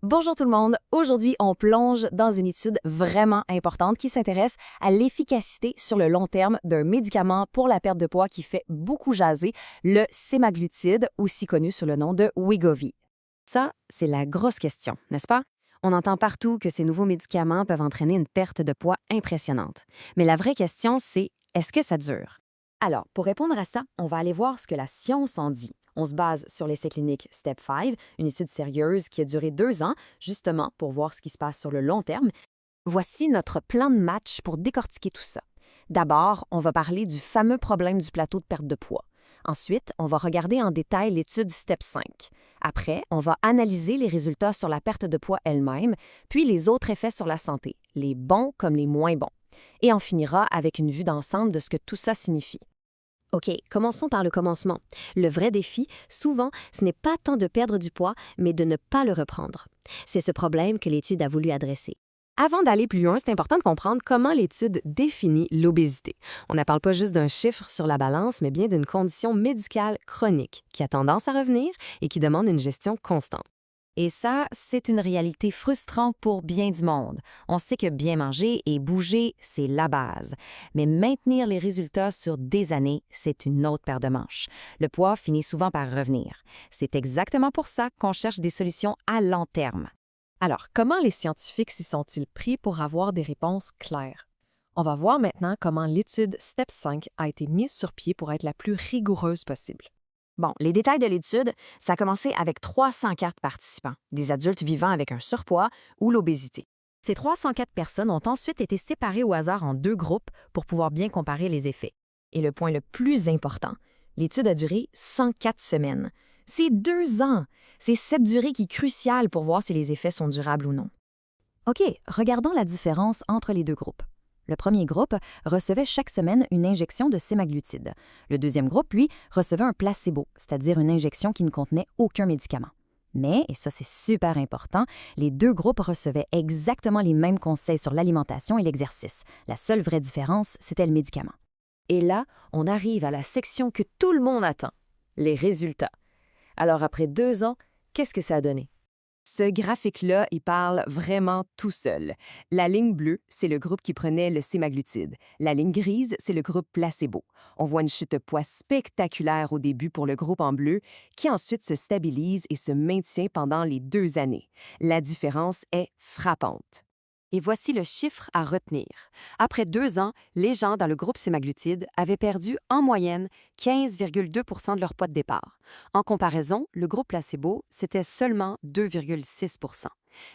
Bonjour tout le monde. Aujourd'hui, on plonge dans une étude vraiment importante qui s'intéresse à l'efficacité sur le long terme d'un médicament pour la perte de poids qui fait beaucoup jaser, le sémaglutide, aussi connu sous le nom de Wegovy. Ça, c'est la grosse question, n'est-ce pas? On entend partout que ces nouveaux médicaments peuvent entraîner une perte de poids impressionnante. Mais la vraie question, c'est est-ce que ça dure? Alors, pour répondre à ça, on va aller voir ce que la science en dit. On se base sur l'essai clinique STEP 5, une étude sérieuse qui a duré 2 ans, justement pour voir ce qui se passe sur le long terme. Voici notre plan de match pour décortiquer tout ça. D'abord, on va parler du fameux problème du plateau de perte de poids. Ensuite, on va regarder en détail l'étude STEP 5. Après, on va analyser les résultats sur la perte de poids elle-même, puis les autres effets sur la santé, les bons comme les moins bons. Et on finira avec une vue d'ensemble de ce que tout ça signifie. OK, commençons par le commencement. Le vrai défi, souvent, ce n'est pas tant de perdre du poids, mais de ne pas le reprendre. C'est ce problème que l'étude a voulu adresser. Avant d'aller plus loin, c'est important de comprendre comment l'étude définit l'obésité. On ne parle pas juste d'un chiffre sur la balance, mais bien d'une condition médicale chronique qui a tendance à revenir et qui demande une gestion constante. Et ça, c'est une réalité frustrante pour bien du monde. On sait que bien manger et bouger, c'est la base. Mais maintenir les résultats sur des années, c'est une autre paire de manches. Le poids finit souvent par revenir. C'est exactement pour ça qu'on cherche des solutions à long terme. Alors, comment les scientifiques s'y sont-ils pris pour avoir des réponses claires? On va voir maintenant comment l'étude STEP 5 a été mise sur pied pour être la plus rigoureuse possible. Bon, les détails de l'étude, ça a commencé avec 304 participants, des adultes vivant avec un surpoids ou l'obésité. Ces 304 personnes ont ensuite été séparées au hasard en 2 groupes pour pouvoir bien comparer les effets. Et le point le plus important, l'étude a duré 104 semaines. C'est 2 ans! C'est cette durée qui est cruciale pour voir si les effets sont durables ou non. OK, regardons la différence entre les 2 groupes. Le premier groupe recevait chaque semaine une injection de sémaglutide. Le deuxième groupe, lui, recevait un placebo, c'est-à-dire une injection qui ne contenait aucun médicament. Mais, et ça c'est super important, les 2 groupes recevaient exactement les mêmes conseils sur l'alimentation et l'exercice. La seule vraie différence, c'était le médicament. Et là, on arrive à la section que tout le monde attend, les résultats. Alors après 2 ans, qu'est-ce que ça a donné? Ce graphique-là, il parle vraiment tout seul. La ligne bleue, c'est le groupe qui prenait le sémaglutide. La ligne grise, c'est le groupe placebo. On voit une chute de poids spectaculaire au début pour le groupe en bleu, qui ensuite se stabilise et se maintient pendant les 2 années. La différence est frappante. Et voici le chiffre à retenir. Après 2 ans, les gens dans le groupe sémaglutide avaient perdu en moyenne 15,2 % de leur poids de départ. En comparaison, le groupe placebo, c'était seulement 2,6 %.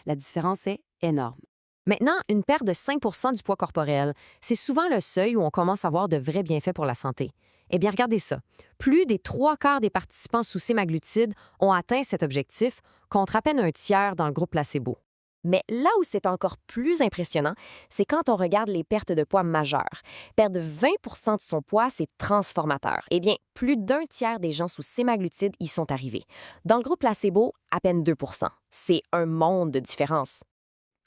La différence est énorme. Maintenant, une perte de 5 % du poids corporel, c'est souvent le seuil où on commence à voir de vrais bienfaits pour la santé. Eh bien, regardez ça. Plus des 3/4 des participants sous sémaglutide ont atteint cet objectif, contre à peine un tiers dans le groupe placebo. Mais là où c'est encore plus impressionnant, c'est quand on regarde les pertes de poids majeures. Perdre 20 % de son poids, c'est transformateur. Eh bien, plus d'un tiers des gens sous sémaglutide y sont arrivés. Dans le groupe placebo, à peine 2 %. C'est un monde de différence.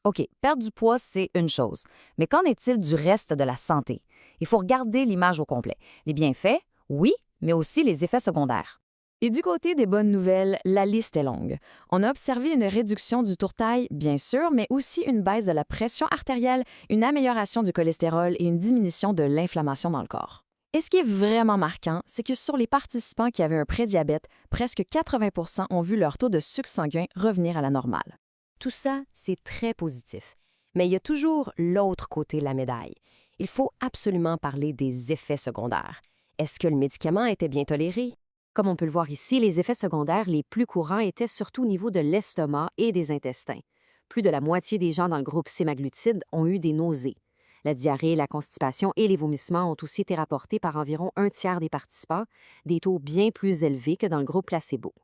OK, perdre du poids, c'est une chose. Mais qu'en est-il du reste de la santé? Il faut regarder l'image au complet. Les bienfaits, oui, mais aussi les effets secondaires. Et du côté des bonnes nouvelles, la liste est longue. On a observé une réduction du tourtail, bien sûr, mais aussi une baisse de la pression artérielle, une amélioration du cholestérol et une diminution de l'inflammation dans le corps. Et ce qui est vraiment marquant, c'est que sur les participants qui avaient un prédiabète, presque 80 % ont vu leur taux de sucre sanguin revenir à la normale. Tout ça, c'est très positif. Mais il y a toujours l'autre côté de la médaille. Il faut absolument parler des effets secondaires. Est-ce que le médicament était bien toléré? Comme on peut le voir ici, les effets secondaires les plus courants étaient surtout au niveau de l'estomac et des intestins. Plus de la moitié des gens dans le groupe sémaglutide ont eu des nausées. La diarrhée, la constipation et les vomissements ont aussi été rapportés par environ un tiers des participants, des taux bien plus élevés que dans le groupe placebo.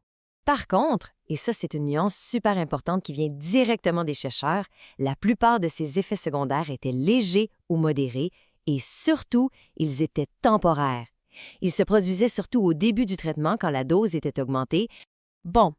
Par contre, et ça c'est une nuance super importante qui vient directement des chercheurs, la plupart de ces effets secondaires étaient légers ou modérés et surtout, ils étaient temporaires. Ils se produisaient surtout au début du traitement quand la dose était augmentée. Bon,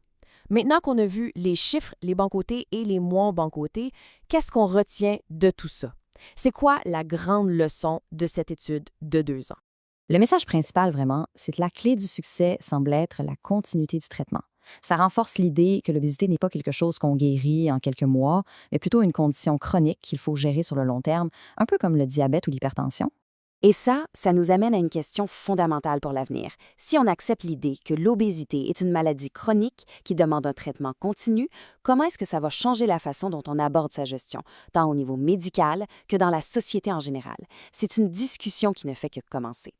maintenant qu'on a vu les chiffres, les bons côtés et les moins bons côtés, qu'est-ce qu'on retient de tout ça? C'est quoi la grande leçon de cette étude de 2 ans? Le message principal, vraiment, c'est que la clé du succès semble être la continuité du traitement. Ça renforce l'idée que l'obésité n'est pas quelque chose qu'on guérit en quelques mois, mais plutôt une condition chronique qu'il faut gérer sur le long terme, un peu comme le diabète ou l'hypertension. Et ça nous amène à une question fondamentale pour l'avenir. Si on accepte l'idée que l'obésité est une maladie chronique qui demande un traitement continu, comment est-ce que ça va changer la façon dont on aborde sa gestion, tant au niveau médical que dans la société en général? C'est une discussion qui ne fait que commencer.